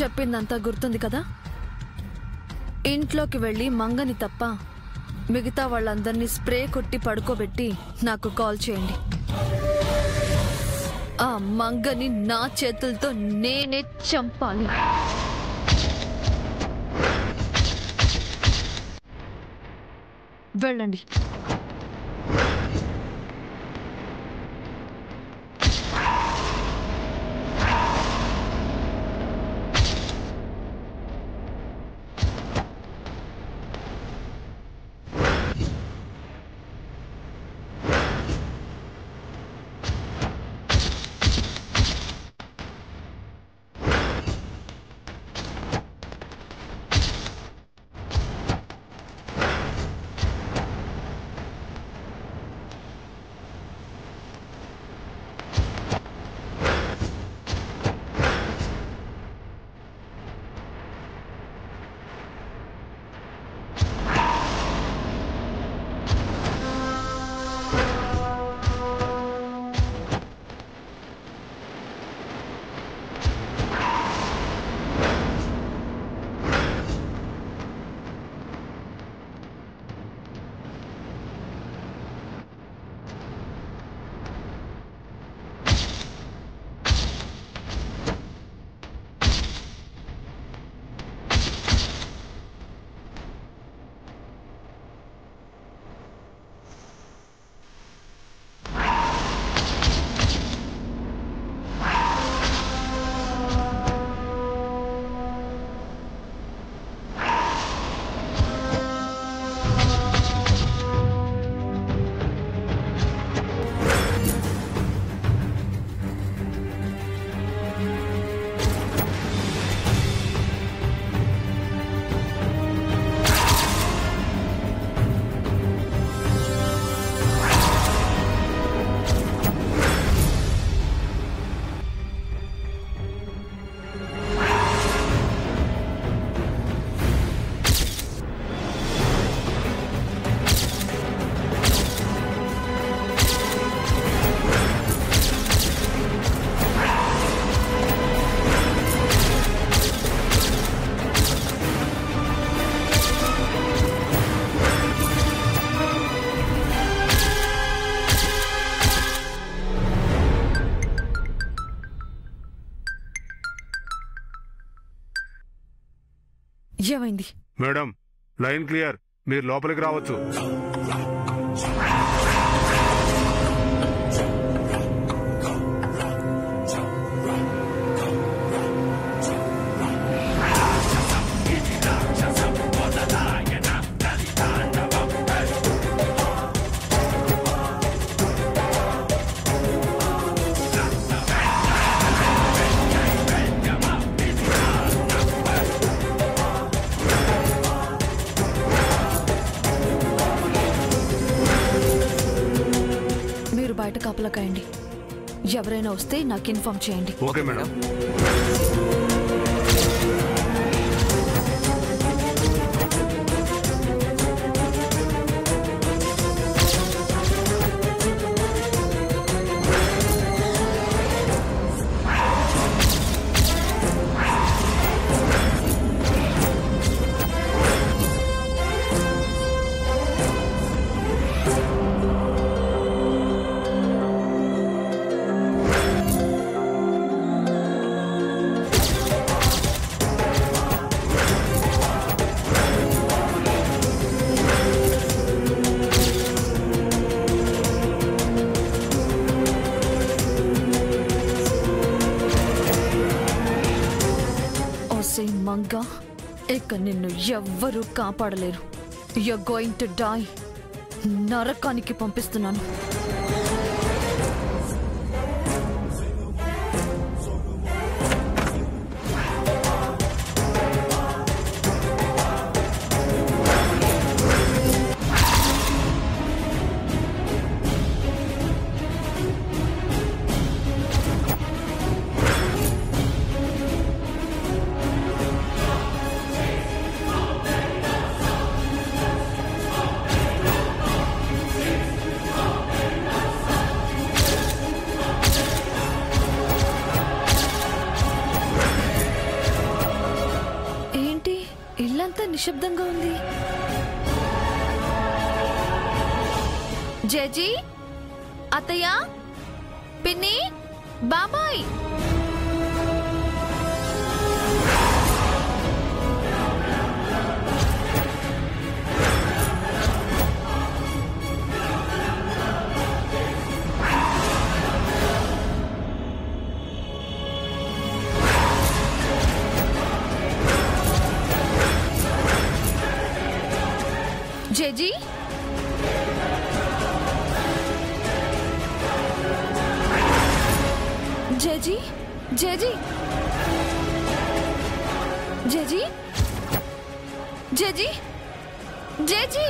చెప్పిందంతా గుర్తుంది కదా? ఇంట్లోకి వెళ్ళి మంగని తప్ప మిగతా వాళ్ళందరినీ స్ప్రే కొట్టి పడుకోబెట్టి నాకు కాల్ చేయండి. ఆ మంగని నా చేతులతో నేనే చంపాలి. వెళ్ళండి. ఏమైంది? మేడం, లైన్ క్లియర్, మీరు లోపలికి రావచ్చు. బయట కాపలాకాయండి. ఎవరైనా వస్తే నాకు ఇన్ఫార్మ్ చేయండి. Okay madam. మంగా, ఇక నిన్ను ఎవ్వరూ కాపాడలేరు. You are going to die. నరకానికి పంపిస్తున్నాను. ఇల్లంతా నిశ్శబ్దంగా ఉంది. జేజీ, అత్తయ్య, పిన్ని, బాబాయ్. జేజీ, జేజీ, జేజీ, జేజీ, జేజీ, జేజీ,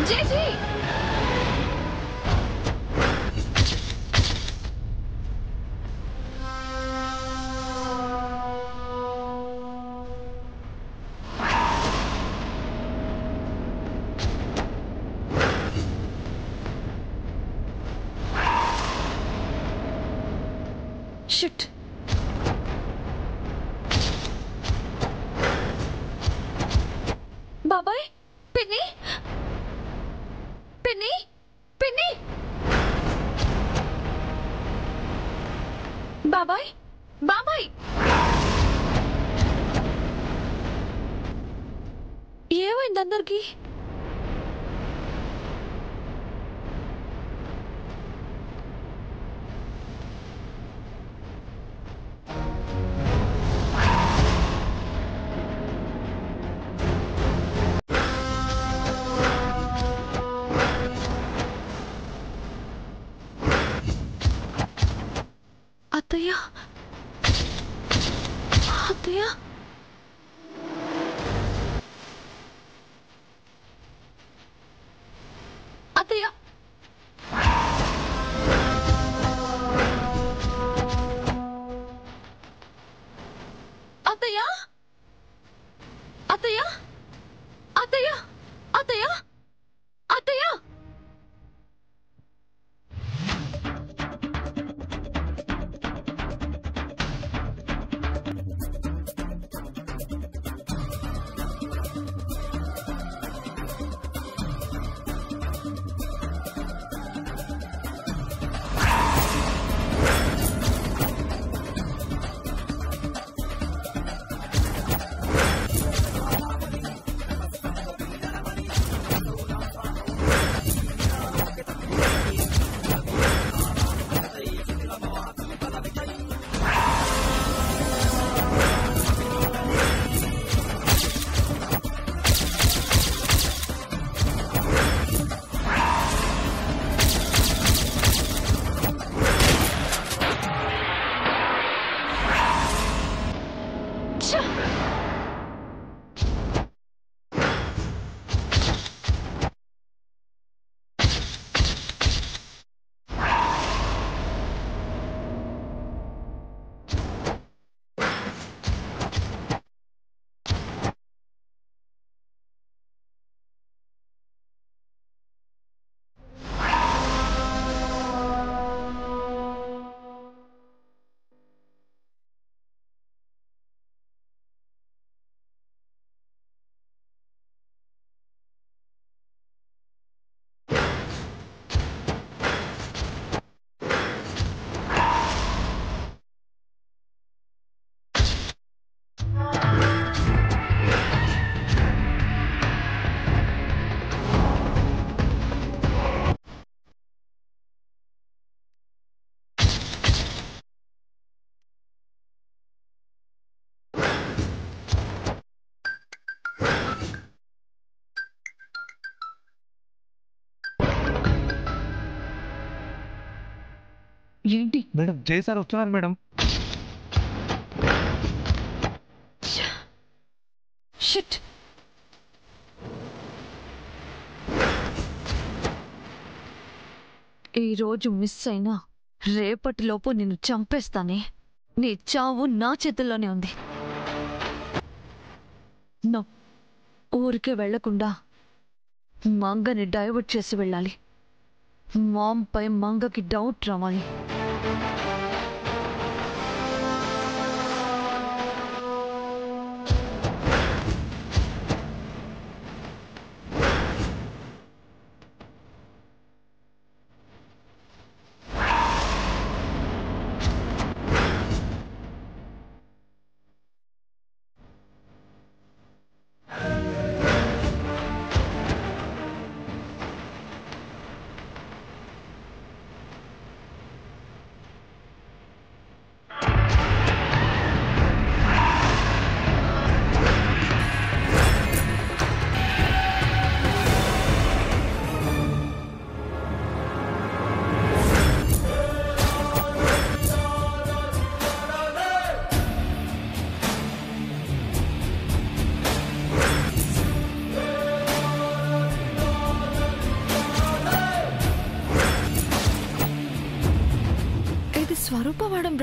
జేజీ. Shit. బాబాయ్, పిన్ని, పిన్ని, పిన్ని, బాబాయ్, బాబాయ్. ఏమైంది అందరికి? అత్తయ్య, అత్తయ్య, అత్తయ్య, అత్తయ్య, అత్తయ్య, అత్తయ్య, అత్తయ్య, అత్తయ్య. ఏంటి మేడం? జై సార్ వస్తున్నారు మేడం. షిట్. ఈరోజు మిస్ అయినా రేపటిలోపు నిన్ను చంపేస్తానే. నీ చావు నా చేతుల్లోనే ఉంది. నో, ఊరికే వెళ్లకుండా మంగని డైవర్ట్ చేసి వెళ్ళాలి. మామ్ పై మంగకి డౌట్ రావాలి.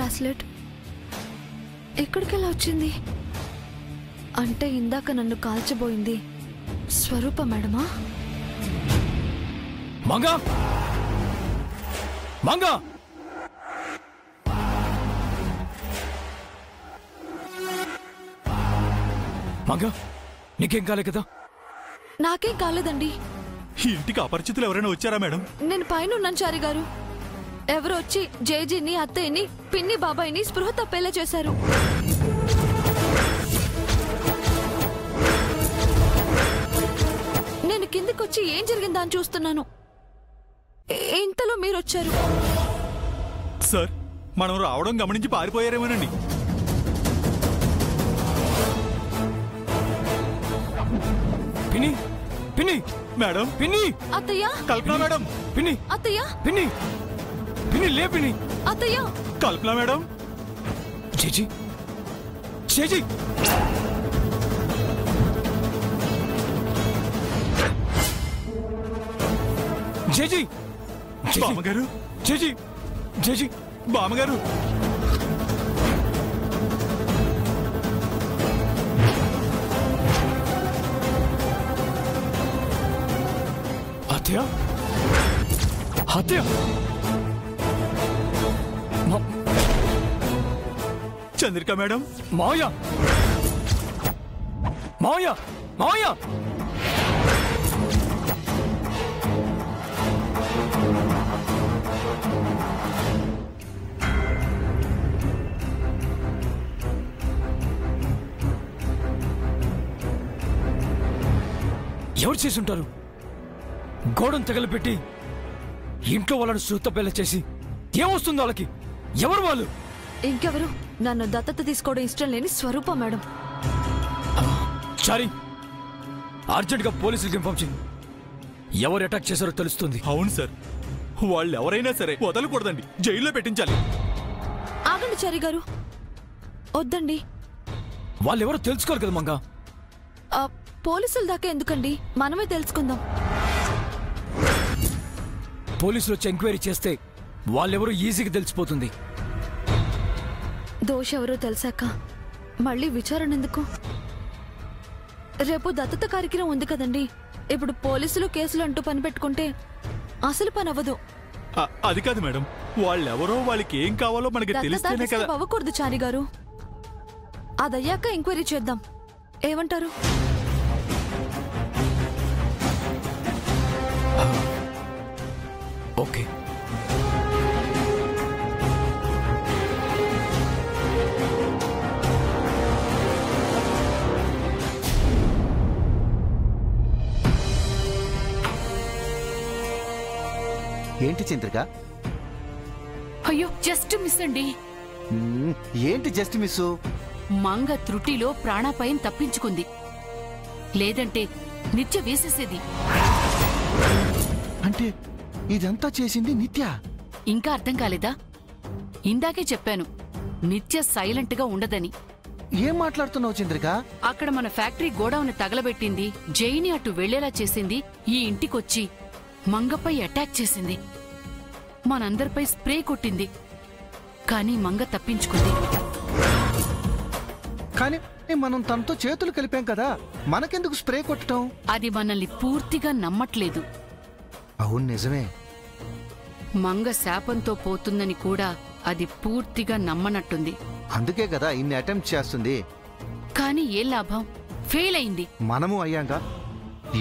బ్రాస్లెట్ ఎక్కడికెలా వచ్చింది? అంటే ఇందాక నన్ను కాల్చబోయింది స్వరూప మేడమా? మంగా మంగా మంగా నీకేం కాలే కదా? నాకేం కాలేదండి. ఈ ఇంటికి అపరిచితులు ఎవరైనా వచ్చారా మేడం? నేను పైన ఉన్నాను చారి గారు. ఎవరు వచ్చి జేజీని, అత్తయ్యని, పిన్ని, బాబాయిని స్పృహ తప్పేలా చేశారు. నేను కిందకొచ్చి ఏం జరిగిందా అని చూస్తున్నాను. ఇంతలో మీరొచ్చారు. సార్, మనం రావడం గమనించి పారిపోయారేమోనండి. పిన్ని పిన్ని మేడం, పిన్ని అత్తయ్య, కల్పన మేడం, పిన్ని అత్తయ్య, పిన్ని పిన్ని లే పిన్ని అత్తయ్య, కల్పన మేడం. చేజీ చేజీ చేజీ బామ్మగారు, చేజీ చేజీ బామ్మగారు. హత్య హత్య చంద్రిక మేడం. మావయ్య మావయ్య మావయ్య ఎవరు చేసుంటారు? గోడను తగలపెట్టి ఇంట్లో వాళ్ళని సూతపేల చేసి ఏమొస్తుంది వాళ్ళకి? ఎవరు వాళ్ళు? ఇంకెవరు? నన్ను దత్తత తీసుకోవడం ఇష్టం లేని స్వరూప మేడం. చారి, అర్జెంట్ గా పోలీసులకి ఇన్ఫార్మ్ చేయి. ఎవరు అటాక్ చేశారో తెలుస్తుంది. అవును సార్, వాళ్ళు ఎవరైనా సరే వదలకూడదండి, జైల్లో పెట్టించాలి. ఆగండి చారి గారు, వద్దండి. వాళ్ళెవరో తెలుసుకోవాలి కదా మంగా. పోలీసుల దాకా ఎందుకండి, మనమే తెలుసుకుందాం. పోలీసులు వచ్చి ఎంక్వైరీ చేస్తే వాళ్ళెవరో ఈజీగా తెలిసిపోతుంది. దోష ఎవరో తెలిసాక మళ్ళీ విచారణ ఎందుకు? రేపు దత్తత కార్యక్రమం ఉంది కదండి. ఇప్పుడు పోలీసులు కేసులు అంటూ పని పెట్టుకుంటే అసలు పని అవ్వదు. అది కాదు మేడం, వాళ్ళెవరో వాళ్ళకి ఏం కావాలో మనకి తెలిస్తేనే కదా. అవ్వకూడదు చారి గారు, అదయ్యాక ఎంక్వైరీ చేద్దాం. ఏమంటారు? ఓకే. ఏంటి చంద్రిక? అయ్యో, జస్ట్ మిస్ అండి. ఏంటి జస్ట్ మిస్సు? మంగ త్రుటిలో ప్రాణాపాయం తప్పించుకుంది, లేదంటే నిత్య వేసేసేది. అంటే ఇదంతా చేసింది నిత్య? ఇంకా అర్థం కాలేదా? ఇందాకే చెప్పాను, నిత్య సైలెంట్ గా ఉండదని. ఏం మాట్లాడుతున్నావు చంద్రిక? అక్కడ మన ఫ్యాక్టరీ గోడౌన్ తగలబెట్టింది, జైని అటు వెళ్లేలా చేసింది, ఈ ఇంటికొచ్చి మంగపై అటాక్ చేసింది, మనందరిపై స్ప్రే కొట్టింది. కానీ మంగ తప్పించుకుంది. కానీ మనం తనతో చేతులు కలిపాం కదా, మనకెందుకు స్ప్రే కొట్టడం? అది మనల్ని పూర్తిగా నమ్మట్లేదు. అవును, నిజమే. మంగ శాపంతో పోతుందని కూడా అది పూర్తిగా నమ్మనట్టుంది. అందుకే కదా ఇన్ని అటెంప్ట్ చేస్తుంది. కానీ ఏ లాభం? ఫెయిల్ అయింది. మనము అయ్యాంగా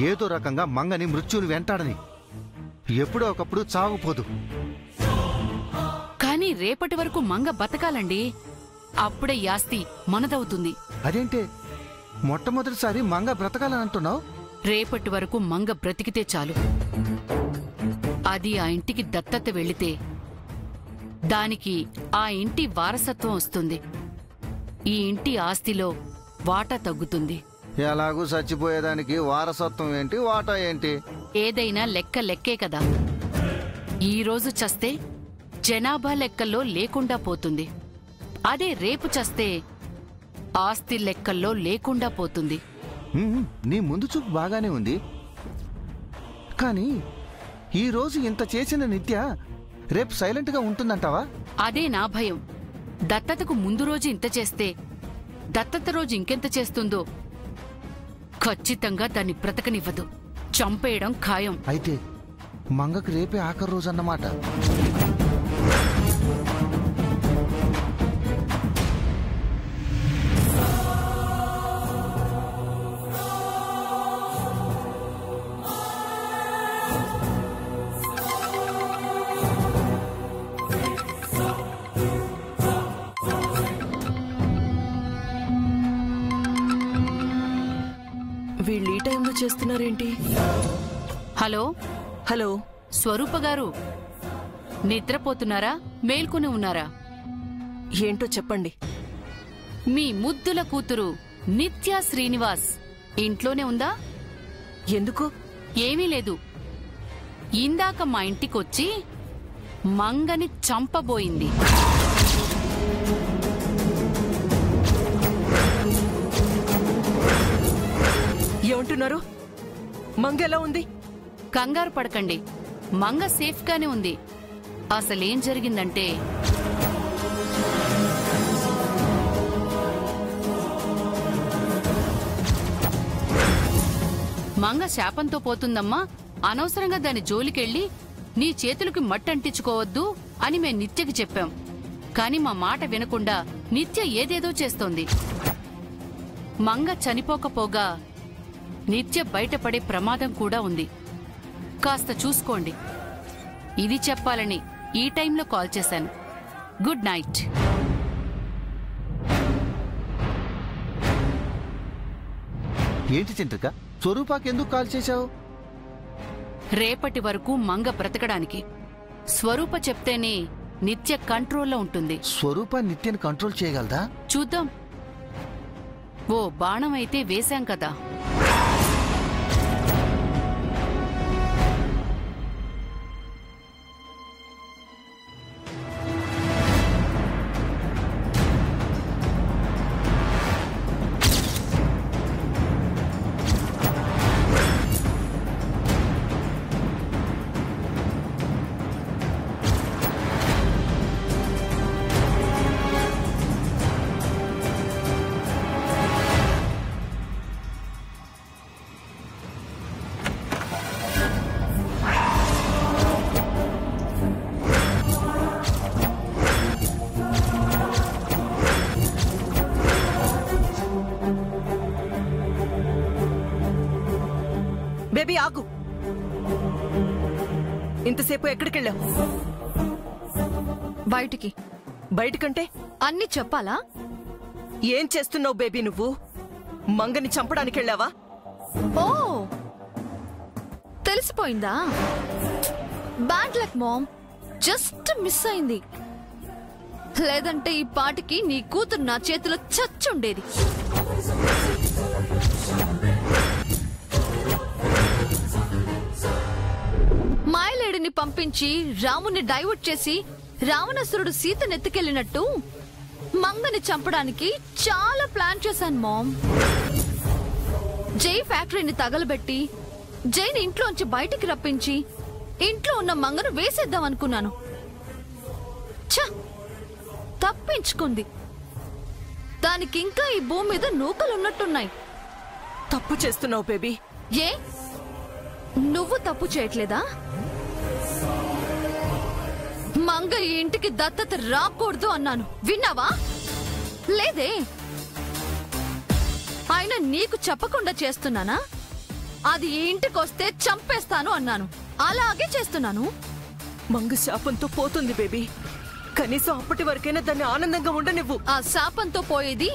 ఏదో రకంగా మంగని మృత్యుని వెంటాడని. ఎప్పుడో ఒకప్పుడు చావుపోదు. కానీ రేపటి వరకు మంగ బతకాలండి, అప్పుడే యాస్తి మనదవుతుంది. అదేంటే మొట్టమొదటిసారి మంగ బ్రతకాలని అంటున్నావు? రేపటి వరకు మంగ బ్రతికితే చాలు. అది ఆ ఇంటికి దత్తత వెళితే దానికి ఆ ఇంటి వారసత్వం వస్తుంది. ఈ ఇంటి ఆస్తిలో వాటా తగ్గుతుంది. ఎలాగూ చచ్చిపోయేదానికి వారసత్వం ఏంటి, వాటా ఏంటి? ఏదైనా లెక్క లెక్కే కదా. ఈ రోజు చస్తే జనాభా లెక్కల్లో లేకుండా పోతుంది. అదే రేపు చస్తే ఆస్తి లెక్కల్లో లేకుండా పోతుంది. నీ ముందు చూపు బాగానే ఉంది, కానీ ఈ రోజు ఇంత చేసిన నిత్య రేపు సైలెంట్ గా ఉంటుందంటావా? అదే నా భయం. దత్తతకు ముందు రోజు ఇంత చేస్తే దత్తత రోజు ఇంకెంత చేస్తుందో ఖచ్చితంగా దాన్ని బ్రతకనివ్వదు. చంపేయడం ఖాయం. అయితే మంగకు రేపే ఆఖరి రోజు అన్నమాట. వీళ్ళు ఈ టైంలో చేస్తున్నారేంటి? హలో హలో, స్వరూప గారు, నిద్రపోతున్నారా మేల్కొని ఉన్నారా? ఏంటో చెప్పండి. మీ ముద్దుల కూతురు నిత్య శ్రీనివాస్ ఇంట్లోనే ఉందా? ఎందుకు? ఏమీ లేదు. ఇందాక మా ఇంటికొచ్చి మంగని చంపబోయింది. ఏమంటున్నారు? మంగ ఎలా ఉంది? కంగారు పడకండి, మంగ సేఫ్గానే ఉంది. అసలేం జరిగిందంటే మంగ శాపంతో పోతుందమ్మా, అనవసరంగా దాని జోలికెళ్ళి నీ చేతులకి మట్టంటించుకోవద్దు అని మేం నిత్యకి చెప్పాం. కాని మా మాట వినకుండా నిత్య ఏదేదో చేస్తోంది. మంగ చనిపోకపోగా నిత్య బయటపడే ప్రమాదం కూడా ఉంది. కాస్త చూసుకోండి. ఇది చెప్పాలని ఈ టైంలో కాల్ చేశాను. Good night. ఏంటి చంద్రిక, స్వరూపాకెందుకు కాల్ చేశావు? రేపటి వరకు మంగ బ్రతకడానికి. స్వరూప చెప్తేనే నిత్య కంట్రోల్లో ఉంటుంది. స్వరూప నిత్యని కంట్రోల్ చేయగలదా? చూద్దాం. ఓ బాణం అయితే వేశాం కదా. బేబీ ఆగు. ఇంతసేపు ఎక్కడికెళ్ళావు? బయటికి. బయటకంటే అన్ని చెప్పాలా? ఏం చేస్తున్నావు బేబీ? నువ్వు మంగని చంపడానికి వెళ్ళావా? ఓ, తెలిసిపోయిందా? Bad luck mom, just miss అయింది. లేదంటే ఈ పాటికి నీ కూతురు నా చేతిలో చచ్చుండేది. మాయలేడిని పంపించి రాముని డైవర్ట్ చేసి రావణాసురుడు సీతనెత్తుకెళ్లినట్టు మంగని చంపడానికి చాలా ప్లాన్ చేశాను మామ్. జై ఫ్యాక్టరీని తగలబెట్టి జైని ఇంట్లోంచి బయటికి రప్పించి ఇంట్లో ఉన్న మంగను వేసేద్దాం అనుకున్నాను. ఛ, తప్పించుకుంది. దానికింకా ఈ భూమి మీద నూకలున్నట్టున్నాయి. తప్పు చేస్తున్నావు బేబీ. ఏ, నువ్వు తప్పు చేయట్లేదా? మంగ ఈ ఇంటికి దత్తత రాకూడదు అన్నాను, విన్నావా? లేదే. ఆయన నీకు చెప్పకుండా చేస్తున్నానా? అది ఈ ఇంటికొస్తే చంపేస్తాను అన్నాను, అలాగే చేస్తున్నాను. మంగ శాపంతో పోతుంది బేబీ. కనీసం అప్పటి వరకైనా దాన్ని ఆనందంగా ఉండనివ్వు. ఆ శాపంతో పోయేది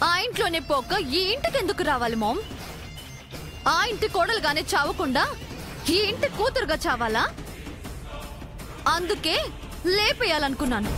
ఆ ఇంట్లోనే పోక ఈ ఇంటికి ఎందుకు రావాలి మామ్? ఆ ఇంటి కోడలుగానే చావకుండా ఈ ఇంటి కూతురుగా చావాలా? అందుకే లేపేయాలనుకున్నాను.